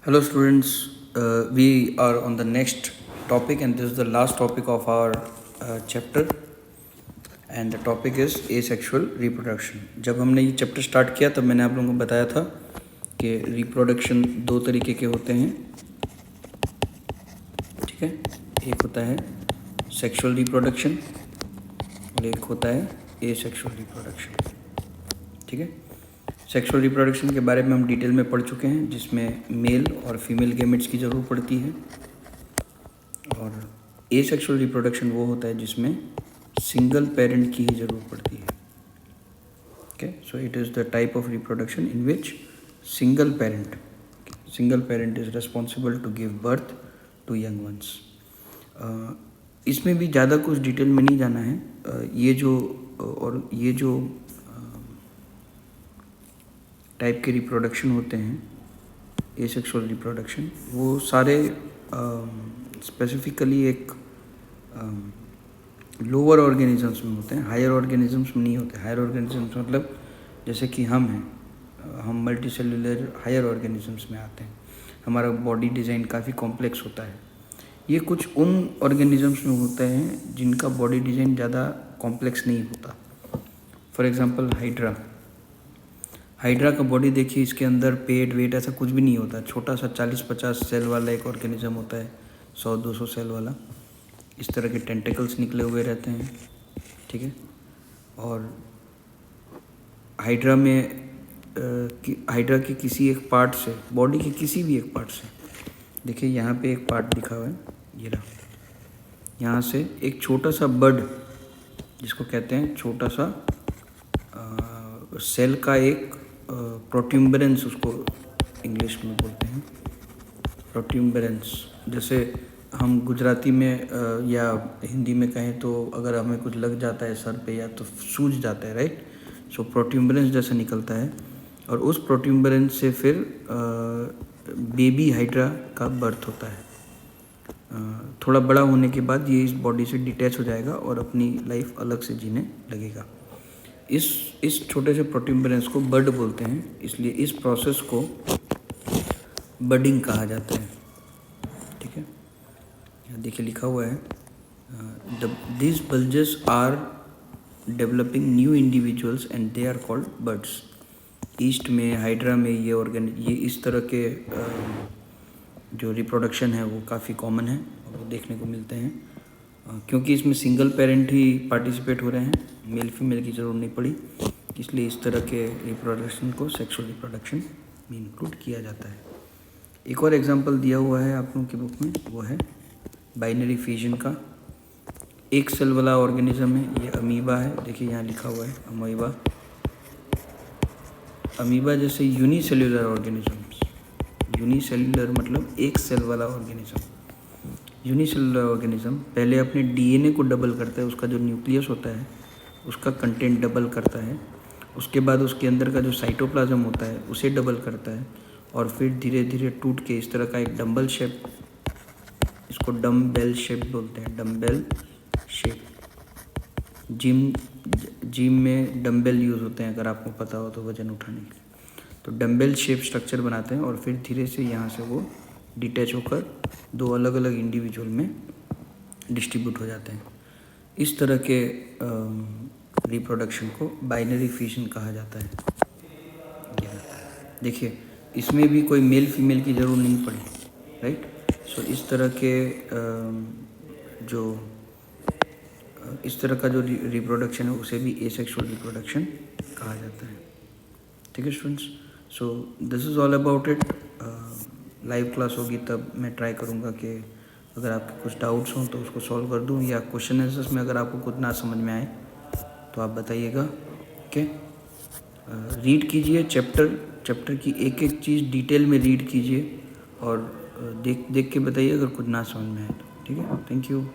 Hello, students. We are on the next topic, and this is the last topic of our chapter. And the topic is asexual reproduction. जब हमने ये chapter start किया तब मैंने आप लोगों को बताया था कि रिप्रोडक्शन दो तरीके के होते हैं, ठीक है। एक होता है सेक्सुअल रिप्रोडक्शन और एक होता है एसेक्सुअल रिप्रोडक्शन, ठीक है। सेक्सुअल रिप्रोडक्शन के बारे में हम डिटेल में पढ़ चुके हैं, जिसमें मेल और फीमेल गैमेट्स की ज़रूरत पड़ती है। और एसेक्सुअल रिप्रोडक्शन वो होता है जिसमें सिंगल पेरेंट की ही ज़रूरत पड़ती है, okay. So it is the type of reproduction in which single parent is responsible to give birth to young ones. इसमें भी ज़्यादा कुछ डिटेल में नहीं जाना है। ये जो टाइप के रिप्रोडक्शन होते हैं एसेक्सुअल रिप्रोडक्शन, वो सारे स्पेसिफिकली एक लोअर ऑर्गेनिजम्स में होते हैं, हायर ऑर्गेनिजम्स में नहीं होते। हायर ऑर्गेनिजम्स मतलब जैसे कि हम हैं, हम मल्टीसेलुलर हायर ऑर्गेनिजम्स में आते हैं। हमारा बॉडी डिज़ाइन काफ़ी कॉम्प्लेक्स होता है। ये कुछ उन ऑर्गेनिजम्स में होते हैं जिनका बॉडी डिज़ाइन ज़्यादा कॉम्प्लेक्स नहीं होता। फॉर एग्ज़ाम्पल हाइड्रा का बॉडी देखिए, इसके अंदर पेट वेट ऐसा कुछ भी नहीं होता। छोटा सा 40-50 सेल वाला एक ऑर्गेनिज्म होता है, 100-200 सेल वाला। इस तरह के टेंटिकल्स निकले हुए रहते हैं, ठीक है। और हाइड्रा के किसी एक पार्ट से, बॉडी के किसी भी एक पार्ट से, देखिए यहाँ पे एक पार्ट दिखा हुआ है, ये रहा। यहाँ से एक छोटा सा बड, जिसको कहते हैं छोटा सा सेल का एक प्रोट्यूबरेंस, उसको इंग्लिश में बोलते हैं प्रोट्यूबरेंस। जैसे हम गुजराती में या हिंदी में कहें तो अगर हमें कुछ लग जाता है सर पे या तो सूज जाता है, राइट। सो प्रोट्यूबरेंस जैसा निकलता है, और उस प्रोट्यूबरेंस से फिर बेबी हाइड्रा का बर्थ होता है। थोड़ा बड़ा होने के बाद ये इस बॉडी से डिटैच हो जाएगा और अपनी लाइफ अलग से जीने लगेगा। इस छोटे से प्रोट्यूबरेंस को बड बोलते हैं, इसलिए इस प्रोसेस को बडिंग कहा जाता है, ठीक है। देखिए लिखा हुआ है, this bulges are developing new individuals and they are called buds. Yeast में हाइड्रा में ये इस तरह के जो रिप्रोडक्शन है वो काफ़ी कॉमन है और वो देखने को मिलते हैं, क्योंकि इसमें सिंगल पेरेंट ही पार्टिसिपेट हो रहे हैं, मेल फीमेल की ज़रूरत नहीं पड़ी, इसलिए इस तरह के रिप्रोडक्शन को सेक्सुअल रिप्रोडक्शन में इंक्लूड किया जाता है। एक और एग्जांपल दिया हुआ है आप लोगों की बुक में, वो है बाइनरी फिजन का। एक सेल वाला ऑर्गेनिज्म है, ये अमीबा है। देखिए यहाँ लिखा हुआ है अमीबा जैसे यूनिसेल्युलर ऑर्गेनिजम्स। यूनिसेल्युलर मतलब एक सेल वाला ऑर्गेनिज्म। यूनिसेलुलर ऑर्गेनिज्म पहले अपने डीएनए को डबल करता है, उसका जो न्यूक्लियस होता है उसका कंटेंट डबल करता है। उसके बाद उसके अंदर का जो साइटोप्लाज्म होता है उसे डबल करता है, और फिर धीरे धीरे टूट के इस तरह का एक डम्बल शेप, इसको डम्बेल शेप बोलते हैं, डम्बेल शेप। जिम में डम्बेल यूज़ होते हैं, अगर आपको पता हो तो, वज़न उठाने के लिए। तो डम्बेल शेप स्ट्रक्चर बनाते हैं और फिर धीरे से यहाँ से वो डिटैच होकर दो अलग अलग इंडिविजुअल में डिस्ट्रीब्यूट हो जाते हैं। इस तरह के रिप्रोडक्शन को बाइनरी फिजन कहा जाता है। देखिए इसमें भी कोई मेल फीमेल की ज़रूरत नहीं पड़ी, राइट। सो इस तरह का जो रिप्रोडक्शन है उसे भी एसेक्सुअल रिप्रोडक्शन कहा जाता है, ठीक है students. So this is all about it. Live class होगी तब मैं ट्राई करूँगा कि अगर आपके कुछ डाउट्स हों तो उसको सॉल्व कर दूँ, या क्वेश्चन आंसर्स में अगर आपको कुछ ना समझ में आए तो आप बताइएगा, ओके। रीड कीजिए चैप्टर की एक एक चीज़ डिटेल में रीड कीजिए और देख के बताइए अगर कुछ ना समझ में आए तो, ठीक है। Thank you.